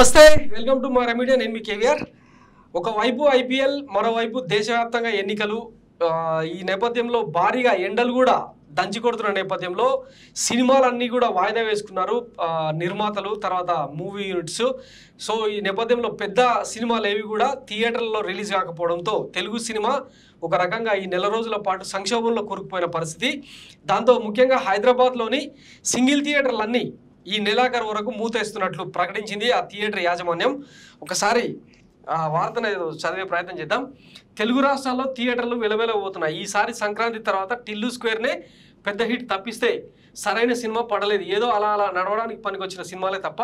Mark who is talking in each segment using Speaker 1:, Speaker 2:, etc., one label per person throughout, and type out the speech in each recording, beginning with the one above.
Speaker 1: నమస్తే, welcome to my media. నేను మీ కేవీఆర్. ఒకవైపు ఐపీఎల్, మరోవైపు దేశవ్యాప్తంగా ఎన్నికలు. ఈ నేపథ్యంలో భారీగా ఎండలు కూడా దంచి కొడుతున్న నేపథ్యంలో సినిమాలన్నీ కూడా వాయిదా వేసుకున్నారు నిర్మాతలు, తర్వాత మూవీ యూనిట్స్. సో ఈ నేపథ్యంలో పెద్ద సినిమాలు ఏవి కూడా థియేటర్లలో రిలీజ్ కాకపోవడంతో తెలుగు సినిమా ఒక రకంగా ఈ నెల రోజుల పాటు సంక్షోభంలో కూరుకుపోయిన పరిస్థితి. దాంతో ముఖ్యంగా హైదరాబాద్లోని సింగిల్ థియేటర్లన్నీ ఈ నెలాఖరు వరకు మూతేస్తున్నట్లు ప్రకటించింది ఆ థియేటర్ యాజమాన్యం. ఒకసారి ఆ వార్తను చదివే ప్రయత్నం చేద్దాం. తెలుగు రాష్ట్రాల్లో థియేటర్లు వెలవెలబోతున్నాయి. ఈసారి సంక్రాంతి తర్వాత టిల్లు స్క్వేర్నే పెద్ద హిట్ తప్పిస్తే సరైన సినిమా పడలేదు. ఏదో అలా నడవడానికి పనికొచ్చిన సినిమాలే తప్ప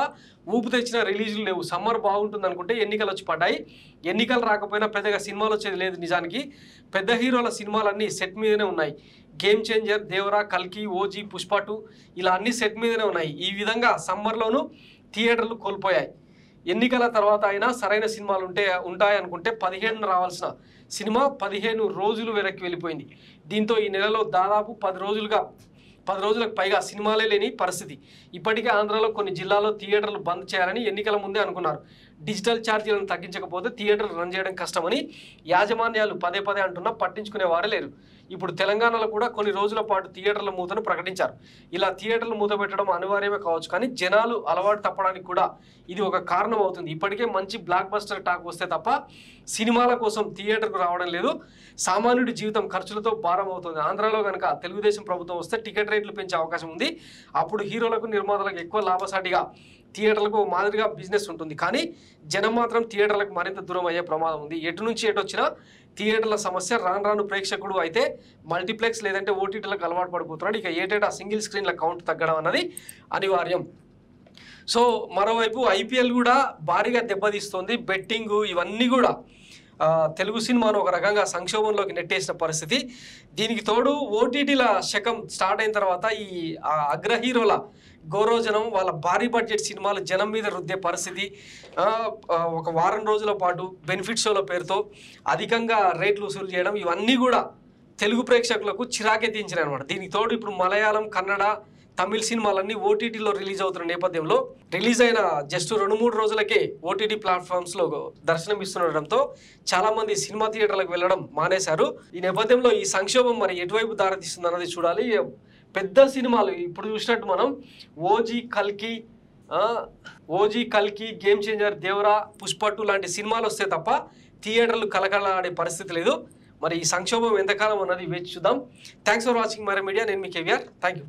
Speaker 1: ఊపు తెచ్చిన రిలీజులు లేవు. సమ్మర్ బాగుంటుంది అనుకుంటే ఎన్నికలు వచ్చి పడ్డాయి. ఎన్నికలు రాకపోయినా పెద్దగా సినిమాలు వచ్చేది లేదు. నిజానికి పెద్ద హీరోల సినిమాలన్నీ సెట్ మీదనే ఉన్నాయి. గేమ్ చేంజర్, దేవరా, కల్కి, ఓజీ, పుష్ప 2 ఇలా అన్ని సెట్ మీదనే ఉన్నాయి. ఈ విధంగా సమ్మర్లోనూ థియేటర్లు కోల్పోయాయి. ఎన్నికల తర్వాత అయినా సరైన సినిమాలు ఉంటాయనుకుంటే 17న రావాల్సిన సినిమా 15 రోజులు వెనక్కి వెళ్ళిపోయింది. దీంతో ఈ నెలలో దాదాపు 10 రోజులకు పైగా సినిమాలే లేని పరిస్థితి. ఇప్పటికే ఆంధ్రాలో కొన్ని జిల్లాల్లో థియేటర్లు బంద్ చేయాలని ఎన్నికల ముందే అనుకున్నారు. డిజిటల్ ఛార్జీలను తగ్గించకపోతే థియేటర్లు రన్ చేయడం కష్టమని యాజమాన్యాలు పదే అంటున్నా పట్టించుకునేవారే లేరు. ఇప్పుడు తెలంగాణలో కూడా కొన్ని రోజుల పాటు థియేటర్ల మూతను ప్రకటించారు. ఇలా థియేటర్లు మూత పెట్టడం అనివార్యమే కావచ్చు, కానీ జనాలు అలవాటు తప్పడానికి కూడా ఇది ఒక కారణం అవుతుంది. ఇప్పటికే మంచి బ్లాక్ బస్టర్ టాక్ వస్తే తప్ప సినిమాల కోసం థియేటర్కు రావడం లేదు. సామాన్యుడి జీవితం ఖర్చులతో భారం అవుతుంది. ఆంధ్రాలో కనుక తెలుగుదేశం ప్రభుత్వం వస్తే టికెట్ రేట్లు పెంచే అవకాశం ఉంది. అప్పుడు హీరోలకు, నిర్మాతలకు ఎక్కువ లాభసాటిగా థియేటర్లకు మాదిరిగా బిజినెస్ ఉంటుంది. కానీ జనం మాత్రం థియేటర్లకు మరింత దూరం అయ్యే ప్రమాదం ఉంది. ఎటు నుంచి ఎటు వచ్చినా థియేటర్ల సమస్య. రాను ప్రేక్షకుడు అయితే మల్టీప్లెక్స్ లేదంటే ఓటీటీలకు అలవాటు పడిపోతున్నాడు. ఇక ఏటేటా సింగిల్ స్క్రీన్ల కౌంట్ తగ్గడం అన్నది అనివార్యం. సో మరోవైపు ఐపీఎల్ కూడా భారీగా దెబ్బతీస్తుంది. బెట్టింగ్ ఇవన్నీ కూడా తెలుగు సినిమాను ఒక రకంగా సంక్షోభంలోకి నెట్టేసిన పరిస్థితి. దీనికి తోడు ఓటీటీల శకం స్టార్ట్ అయిన తర్వాత ఈ అగ్ర హీరోల గౌరవజనం, వాళ్ళ భారీ బడ్జెట్ సినిమాలు జనం మీద రుద్దే పరిస్థితి. ఒక వారం రోజుల పాటు బెనిఫిట్ షోల పేరుతో అధికంగా రేట్లు వసూలు చేయడం, ఇవన్నీ కూడా తెలుగు ప్రేక్షకులకు చిరాకెత్తించినాయి అనమాట. దీనికి తోడు ఇప్పుడు మలయాళం, కన్నడ, తమిళ సినిమాలన్నీ ఓటీటీలో రిలీజ్ అవుతున్న నేపథ్యంలో రిలీజ్ అయిన జస్ట్ 2-3 రోజులకే ఓటీటీ ప్లాట్ఫామ్స్లో దర్శనం ఇస్తుండటంతో చాలామంది సినిమా థియేటర్లకు వెళ్ళడం మానేశారు. ఈ నేపథ్యంలో ఈ సంక్షోభం మరి ఎటువైపు దారితీస్తుంది అన్నది చూడాలి. పెద్ద సినిమాలు ఇప్పుడు చూసినట్టు మనం ఓజీ, కల్కి, గేమ్ చేంజర్, దేవరా, పుష్ప 2 లాంటి సినిమాలు వస్తే తప్ప థియేటర్లు కలకలాడే పరిస్థితి లేదు. మరి ఈ సంక్షోభం ఎంతకాలం అన్నది వేచి చూద్దాం. Thanks for watching my media. నేను మీ కేవీఆర్. Thank you.